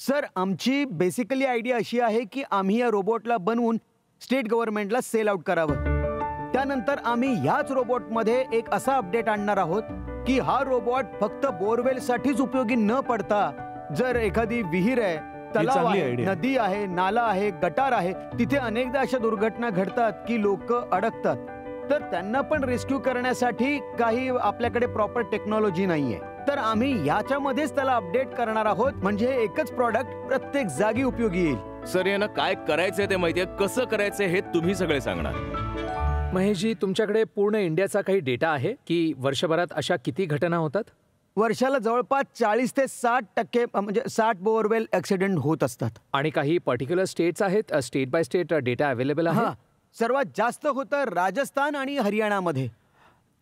Sir, आमची basically idea अशी आहे की आम्ही या रोबोटला बनवून स्टेट गव्हर्नमेंटला सेल आउट करावं. त्यानंतर आम्ही ह्याच रोबोटमध्ये एक असा अपडेट आणणार आहोत की हा रोबोट फक्त बोरवेलसाठीच उपयोगी न पडता जर एखादी विहीर आहे, तलाव आहे, नदी आहे, नाला आहे, गटार आहे, तिथे अनेकदा अशा दुर्घटना घडतात की लोक अडकतात, तर त्यांना पण रेस्क्यू करण्यासाठी काही आपल्याकडे प्रॉपर टेक्नॉलॉजी नाहीये. तर आम्ही याच्यामध्येच त्याला अपडेट करणार आहोत, म्हणजे एकच प्रॉडक्ट प्रत्येक जागी उपयोगी येईल. सर, यांना काय करायचंय ते माहितीये, कसं करायचंय हे तुम्ही सगळे सांगणार. महेशजी, तुमच्याकडे पूर्ण इंडियाचा काही डेटा आहे की वर्षभरात अशा किती घटना होतात? वर्षाला जवळपास 40 ते 60% म्हणजे 60 बोअरवेल ऍक्सिडेंट होत असतात. आणि काही पर्टिक्युलर स्टेट्स आहेत, state by state data available आहे? सर्वात जास्त होतं राजस्थान आणि हरियाणामध्ये.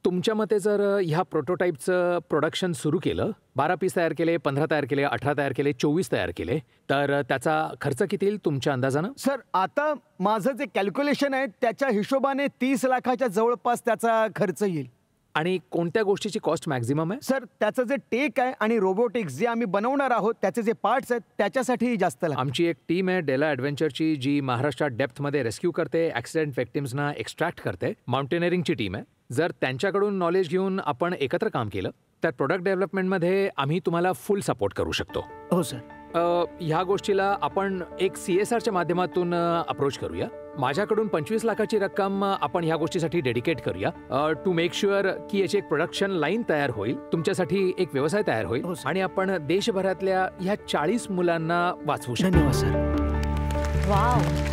तुमच्या मते जर ह्या प्रोटोटाईपचं प्रोडक्शन सुरू केलं, 12 पीस तयार केले, 15 तयार केले, 18 तयार केले, 24 तयार केले, तर त्याचा खर्च किती येईल तुमच्या अंदाजानं? सर, आता माझं जे कॅल्क्युलेशन आहे त्याच्या हिशोबाने 30 लाखाच्या जवळपास त्याचा खर्च येईल. आणि कोणत्या गोष्टीची कॉस्ट मॅक्झिमम आहे? सर, त्याचं जे टेक आहे आणि रोबोटिक्स जे आम्ही बनवणार आहोत त्याचे जे पार्ट्स आहेत त्याच्यासाठी जास्त लागतं. आमची एक टीम आहे डेला ॲडव्हेंचरची, जी महाराष्ट्रात डेप्थमध्ये रेस्क्यू करते, ॲक्सिडेंट विक्टिम्सना एक्स्ट्रॅक्ट करते. माउंटेनिअरिंगची टीम आहे. जर त्यांच्याकडून नॉलेज घेऊन आपण एकत्र काम केलं तर प्रोडक्ट डेव्हलपमेंटमध्ये आम्ही तुम्हाला फुल सपोर्ट करू शकतो. हो सर. ह्या गोष्टीला आपण एक CSRच्या माध्यमातून अप्रोच करूया. माझ्याकडून 25 लाखाची रक्कम आपण ह्या गोष्टीसाठी डेडिकेट करूया, टू मेक शुअर की याची एक प्रोडक्शन लाईन तयार होईल, तुमच्यासाठी एक व्यवसाय तयार होईल आणि आपण देशभरातल्या ह्या 40 मुलांना वाचवू शकतो. धन्यवाद सर. वाव.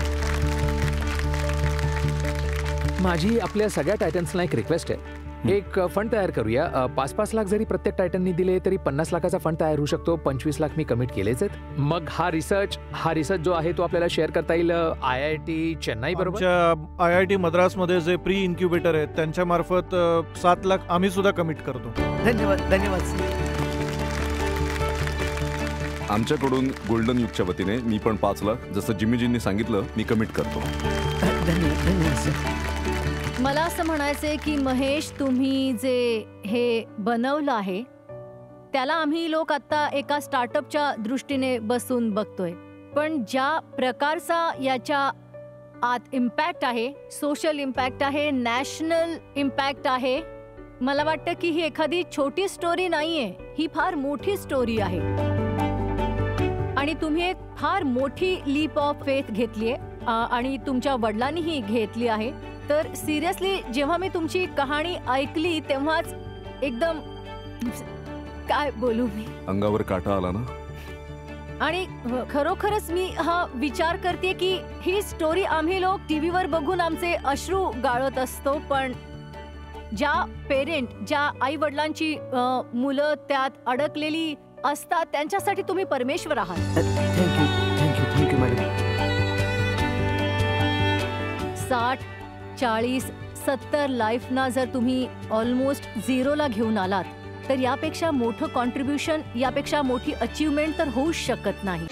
माझी आपल्या सगळ्या टायटन्सला एक रिक्वेस्ट आहे, एक फंड तयार करूया. 5-5 लाख जरी प्रत्येक टायटननी दिले तरी 50 लाखाचा फंड तयार होऊ शकतो. 25 लाख मी कमिट केलेच आहेत. मग हा रिसर्च जो आहे तो आपल्याला शेअर करता येईल IIT चेन्नई बरोबर. IIT मद्रासमध्ये जे प्री इन्क्युबेटर आहेत त्यांच्या मार्फत 7 लाख आम्ही सुद्धा कमिट करतो. धन्यवाद. धन्यवाद सर. आमच्याकडून गोल्डन युगच्या वतीने मी पण 5 लाख, जसं जिम्मीजींनी सांगितलं, मी कमिट करतो. धन्यवाद सर. मला असं म्हणायचंय की महेश, तुम्ही जे हे बनवलं आहे त्याला आम्ही लोक आता एका स्टार्टअपच्या दृष्टीने बसून बघतोय, पण ज्या प्रकारचा याच्या आत इम्पॅक्ट आहे, सोशल इम्पॅक्ट आहे, नॅशनल इम्पॅक्ट आहे, मला वाटतं की ही एखादी छोटी स्टोरी नाहीये, ही फार मोठी स्टोरी आहे. आणि तुम्ही एक फार मोठी लीप ऑफ फेथ घेतलीये आणि तुमच्या वडिलांनीही घेतली आहे. तर सिरियसली जेव्हा मी तुमची कहाणी ऐकली तेव्हाच एकदम काय बोलू मी, अंगावर काटा आला ना. आणि खरोखरच मी हा विचार करते की ही स्टोरी आम्ही लोक टीव्हीवर बघून आमचे अश्रू गाळत असतो, पण ज्या पेरेंट, ज्या आई वडिलांची मुलं त्यात अडकलेली असतात त्यांच्यासाठी तुम्ही परमेश्वर आहात. Thank you madam. 60, 40, 70 लाईफना जर तुम्ही ऑलमोस्ट 0ला घेऊन आलात तर यापेक्षा मोठं कॉन्ट्रीब्युशन, यापेक्षा मोठी अचीवमेंट तर होऊच शकत नाही.